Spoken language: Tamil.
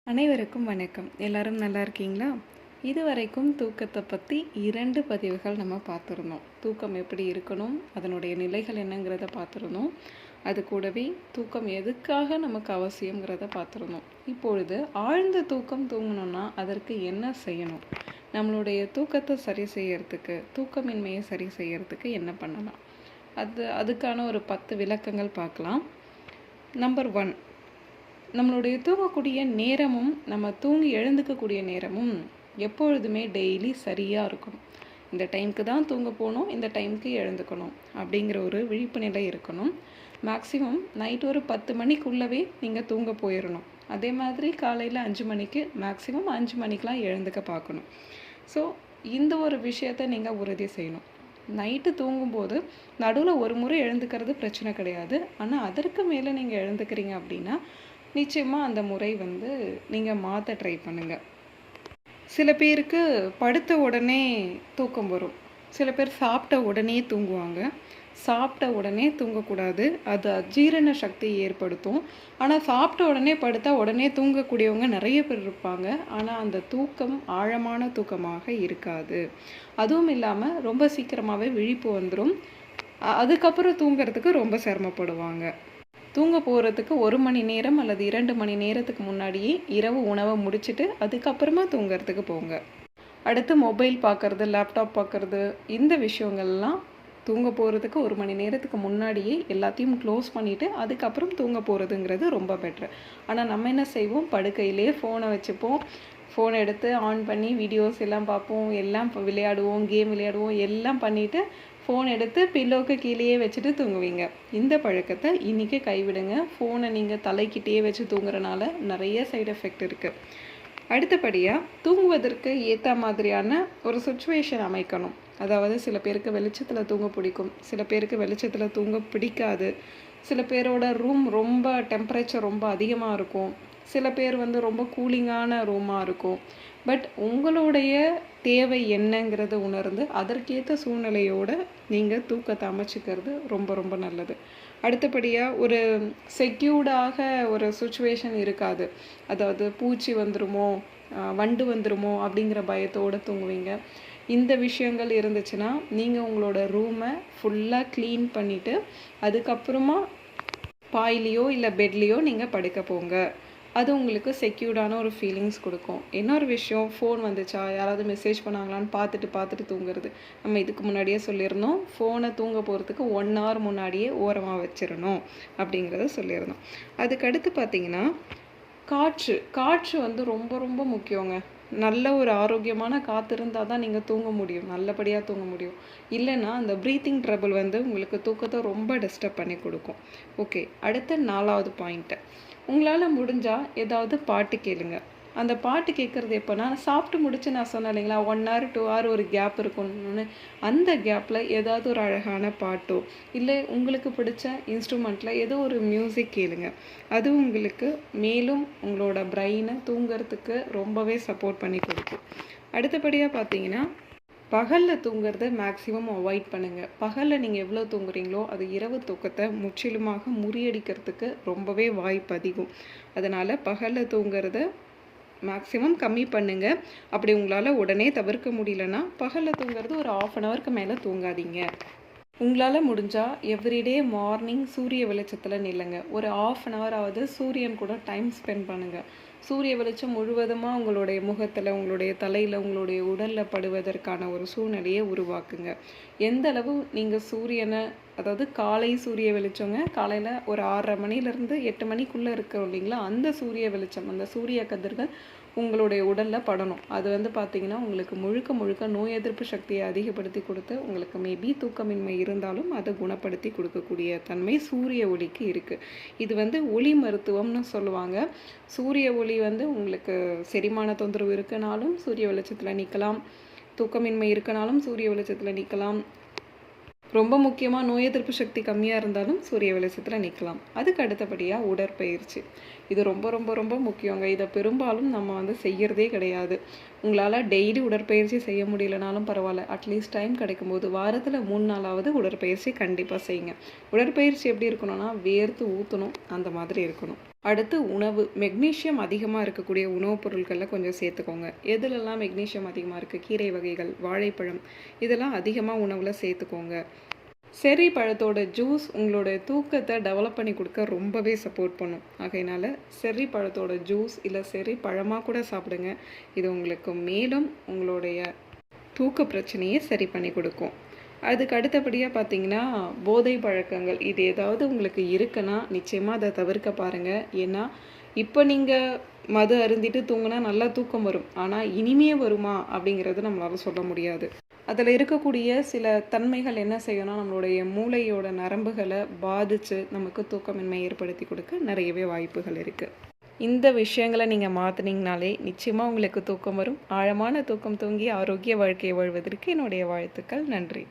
அனைவருக்கும் வணக்கம். எல்லாரும் நல்லா இருக்கீங்களா? இதுவரைக்கும் தூக்கத்தை பற்றி 2 பதிவுகள் நம்ம பார்த்துருந்தோம். தூக்கம் எப்படி இருக்கணும், அதனுடைய நிலைகள் என்னங்கிறத பார்த்துருந்தோம். அது கூடவே தூக்கம் எதுக்காக நமக்கு அவசியங்கிறத பார்த்துருந்தோம். இப்பொழுது ஆழ்ந்த தூக்கம் தூங்கணும்னா அதற்கு என்ன செய்யணும், நம்மளுடைய தூக்கத்தை சரி செய்யறதுக்கு, தூக்கமின்மையை சரி செய்யறதுக்கு என்ன பண்ணலாம், அதுக்கான ஒரு 10 விளக்கங்கள் பார்க்கலாம். நம்பர் 1, நம்மளுடைய தூங்கக்கூடிய நேரமும் நம்ம தூங்கி எழுந்துக்கக்கூடிய நேரமும் எப்பொழுதுமே டெய்லி சரியாக இருக்கணும். இந்த டைமுக்கு தான் தூங்க போகணும், இந்த டைமுக்கு எழுந்துக்கணும் அப்படிங்கிற ஒரு விழிப்பு நிலை இருக்கணும். மேக்ஸிமம் நைட் ஒரு 10 மணிக்குள்ளவே நீங்கள் தூங்க போயிடணும். அதே மாதிரி காலையில் 5 மணிக்கு, மேக்ஸிமம் 5 மணிக்கெலாம் எழுந்துக்க பார்க்கணும். ஸோ இந்த ஒரு விஷயத்தை நீங்கள் உறுதி செய்யணும். நைட்டு தூங்கும்போது நடுவில் ஒரு முறை எழுந்துக்கிறது பிரச்சனை கிடையாது. ஆனால் அதற்கு மேலே நீங்கள் எழுந்துக்கிறீங்க அப்படின்னா நிச்சயமாக அந்த முறை நீங்கள் மாற்ற ட்ரை பண்ணுங்கள். சில பேருக்கு படுத்த உடனே தூக்கம் வரும். சில பேர் சாப்பிட்ட உடனே தூங்குவாங்க. சாப்பிட்ட உடனே தூங்கக்கூடாது, அது அஜீரண சக்தியை ஏற்படுத்தும். ஆனால் சாப்பிட்ட உடனே படுத்தா உடனே தூங்கக்கூடியவங்க நிறைய பேர் இருப்பாங்க. ஆனால் அந்த தூக்கம் ஆழமான தூக்கமாக இருக்காது. அதுவும் இல்லாமல் ரொம்ப சீக்கிரமாகவே விழிப்பு வந்துடும். அதுக்கப்புறம் தூங்கிறதுக்கு ரொம்ப சிரமப்படுவாங்க. தூங்க போகிறதுக்கு 1 மணி நேரம் அல்லது 2 மணி நேரத்துக்கு முன்னாடியே இரவு உணவை முடிச்சுட்டு அதுக்கப்புறமா தூங்கிறதுக்கு போங்க. அடுத்து மொபைல் பார்க்குறது, லேப்டாப் பார்க்குறது, இந்த விஷயங்கள்லாம் தூங்க போகிறதுக்கு 1 மணி நேரத்துக்கு முன்னாடியே எல்லாத்தையும் க்ளோஸ் பண்ணிவிட்டு அதுக்கப்புறம் தூங்க போகிறதுங்கிறது ரொம்ப பெட்ரு. ஆனால் நம்ம என்ன செய்வோம், படுக்கையிலே ஃபோனை வச்சுப்போம். ஃபோனை எடுத்து ஆன் பண்ணி வீடியோஸ் எல்லாம் பார்ப்போம், எல்லாம் விளையாடுவோம், கேம் விளையாடுவோம், எல்லாம் பண்ணிவிட்டு ஃபோன் எடுத்து பில்லோவுக்கு கீழேயே வச்சுட்டு தூங்குவீங்க. இந்த பழக்கத்தை இன்றைக்கி கைவிடுங்க. ஃபோனை நீங்கள் தலைக்கிட்டே வச்சு தூங்குறனால நிறைய சைடு எஃபெக்ட் இருக்குது. அடுத்தபடியாக தூங்குவதற்கு ஏற்ற மாதிரியான ஒரு சுச்சுவேஷன் அமைக்கணும். அதாவது சில பேருக்கு வெளிச்சத்தில் தூங்க பிடிக்கும், சில பேருக்கு வெளிச்சத்தில் தூங்க பிடிக்காது. சில பேரோட ரூம் ரொம்ப டெம்பரேச்சர் ரொம்ப அதிகமாக இருக்கும், சில பேர் ரொம்ப கூலிங்கான ரூமாக இருக்கும். பட் உங்களுடைய தேவை என்னங்கிறத உணர்ந்து அதற்கேற்ற சூழ்நிலையோடு நீங்கள் தூக்கத்தை அமைச்சிக்கிறது ரொம்ப ரொம்ப நல்லது. அடுத்தபடியாக ஒரு செக்யூர்டாக ஒரு சுச்சுவேஷன் இருக்காது. அதாவது பூச்சி வந்துருமோ, வண்டு வந்துருமோ அப்படிங்கிற பயத்தோடு தூங்குவீங்க. இந்த விஷயங்கள் இருந்துச்சுன்னா நீங்கள் உங்களோட ரூமை ஃபுல்லாக க்ளீன் பண்ணிவிட்டு அதுக்கப்புறமா பாயிலையோ இல்லை பெட்லேயோ நீங்கள் படுக்க போங்க. அது உங்களுக்கு செக்யூர்டான ஒரு ஃபீலிங்ஸ் கொடுக்கும். இன்னொரு விஷயம், ஃபோன் வந்துச்சா, யாராவது மெசேஜ் பண்ணாங்களான்னு பார்த்துட்டு தூங்குறது. நம்ம இதுக்கு முன்னாடியே சொல்லியிருந்தோம், ஃபோனை தூங்க போகிறதுக்கு 1 hour முன்னாடியே ஓரமாக வச்சிடணும் அப்படிங்கிறத சொல்லியிருந்தோம். அதுக்கடுத்து பார்த்திங்கன்னா காற்று ரொம்ப ரொம்ப முக்கியங்க. நல்ல ஒரு ஆரோக்கியமான காற்று இருந்தால் தான் நீங்கள் தூங்க முடியும், நல்லபடியாக தூங்க முடியும். இல்லைன்னா அந்த ப்ரீத்திங் ட்ரபிள் உங்களுக்கு தூக்கத்தை ரொம்ப டிஸ்டர்ப் பண்ணி கொடுக்கும். ஓகே, அடுத்த 4வது பாயிண்ட்டு, உங்களால் முடிஞ்சால் ஏதாவது பாட்டு கேளுங்க. அந்த பாட்டு கேட்குறது எப்போனா, சாப்பிட்டு முடிச்சு நான் சொன்னேன் இல்லைங்களா, 1 hour 2 hour ஒரு கேப் இருக்கணும்னு. அந்த கேப்பில் ஏதாவது ஒரு அழகான பாட்டோ இல்லை உங்களுக்கு பிடிச்ச இன்ஸ்ட்ருமெண்ட்டில் ஏதோ ஒரு மியூசிக் கேளுங்க. அது உங்களுக்கு மேலும் உங்களோட பிரெயினை தூங்கிறதுக்கு ரொம்பவே சப்போர்ட் பண்ணி கொடுக்கும். அடுத்தபடியாக பார்த்தீங்கன்னா, பகலில் தூங்குறத மேக்ஸிமம் அவாய்ட் பண்ணுங்கள். பகலில் நீங்கள் எவ்வளோ தூங்குறீங்களோ அது இரவு தூக்கத்தை முற்றிலுமாக முறியடிக்கிறதுக்கு ரொம்பவே வாய்ப்பு அதிகம். அதனால் பகலில் தூங்குறத மேக்ஸிமம் கம்மி பண்ணுங்கள். அப்படி உங்களால் உடனே தவிர்க்க முடியலன்னா பகலில் தூங்குறது ஒரு 1/2 hour மேலே தூங்காதீங்க. உங்களால் முடிஞ்சால் எவ்ரிடே மார்னிங் சூரிய வெளிச்சத்தில் நில்லுங்க. ஒரு 1/2 hour சூரியன் கூட டைம் ஸ்பெண்ட் பண்ணுங்கள். சூரிய வெளிச்சம் முழுவதுமாக உங்களுடைய முகத்தில், உங்களுடைய தலையில், உங்களுடைய உடலில் படுவதற்கான ஒரு சூழ்நிலையை உருவாக்குங்க. எந்த அளவு நீங்கள் சூரியனை, அதாவது காலை சூரிய வெளிச்சங்க, காலையில் ஒரு 6:30 மணிலேருந்து 8 மணிக்குள்ளே இருக்கிறோம் இல்லைங்களா, அந்த சூரிய வெளிச்சம், அந்த சூரிய கதிர்கள் உங்களுடைய உடலில் படணும். அது பார்த்திங்கன்னா உங்களுக்கு முழுக்க நோய் எதிர்ப்பு சக்தியை அதிகப்படுத்தி கொடுத்து உங்களுக்கு மேபி தூக்கமின்மை இருந்தாலும் அதை குணப்படுத்தி கொடுக்கக்கூடிய தன்மை சூரிய ஒளிக்கு இருக்குது. இது ஒளி மருத்துவம்னு சொல்லுவாங்க. சூரிய ஒளி உங்களுக்கு செரிமான தொந்தரவு இருக்கனாலும் சூரிய வெளிச்சத்தில் நிற்கலாம், தூக்கமின்மை இருக்கனாலும் சூரிய வெளிச்சத்தில் நிற்கலாம். ரொம்ப முக்கியமாக நோய் எதிர்ப்பு சக்தி கம்மியாக இருந்தாலும் சூரிய வெளிச்சத்தில் நிற்கலாம். அதுக்கு அடுத்தபடியாக உடற்பயிற்சி, இது ரொம்ப ரொம்ப ரொம்ப முக்கியங்க. இதை பெரும்பாலும் நம்ம செய்கிறதே கிடையாது. உங்களால் டெய்லி உடற்பயிற்சி செய்ய முடியலனாலும் பரவாயில்ல, அட்லீஸ்ட் டைம் கிடைக்கும்போது வாரத்தில் 3 நாளாவது உடற்பயிற்சி கண்டிப்பாக செய்யுங்க. உடற்பயிற்சி எப்படி இருக்கணும்னா வேர்த்து ஊற்றணும், அந்த மாதிரி இருக்கணும். அடுத்து உணவு. மெக்னீசியம் அதிகமாக இருக்கக்கூடிய உணவுப் பொருட்களில் கொஞ்சம் சேர்த்துக்கோங்க. எதுலெல்லாம் மெக்னீசியம் அதிகமாக இருக்குது? கீரை வகைகள், வாழைப்பழம் இதெல்லாம் அதிகமாக உணவில் சேர்த்துக்கோங்க. செர்ரி பழத்தோட ஜூஸ் உங்களோட தூக்கத்தை டெவலப் பண்ணி கொடுக்க ரொம்பவே சப்போர்ட் பண்ணும். ஆகையினால செர்ரி பழத்தோட ஜூஸ் இல்லை செர்ரி பழமாக கூட சாப்பிடுங்க. இது உங்களுக்கு மேலும் உங்களுடைய தூக்க பிரச்சனையை சரி பண்ணி கொடுக்கும். அதுக்கு அடுத்தபடியாக பார்த்தீங்கன்னா, போதை பழக்கங்கள் இது ஏதாவது உங்களுக்கு இருக்குன்னா நிச்சயமாக அதை தவிர்க்க பாருங்கள். ஏன்னா இப்போ நீங்கள் மது அருந்திட்டு தூங்கினா நல்லா தூக்கம் வரும். ஆனால் இனிமே வருமா அப்படிங்கிறது நம்மளால் சொல்ல முடியாது. அதில் இருக்கக்கூடிய சில தன்மைகள் என்ன செய்யணும், நம்மளுடைய மூளையோட நரம்புகளை பாதித்து நமக்கு தூக்கமின்மை ஏற்படுத்தி கொடுக்க நிறையவே வாய்ப்புகள் இருக்குது. இந்த விஷயங்களை நீங்கள் மாற்றினீங்கனாலே நிச்சயமாக உங்களுக்கு தூக்கம் வரும். ஆழமான தூக்கம் தூங்கி ஆரோக்கிய வாழ்க்கையை வாழ்வதற்கு என்னுடைய வாழ்த்துக்கள். நன்றி.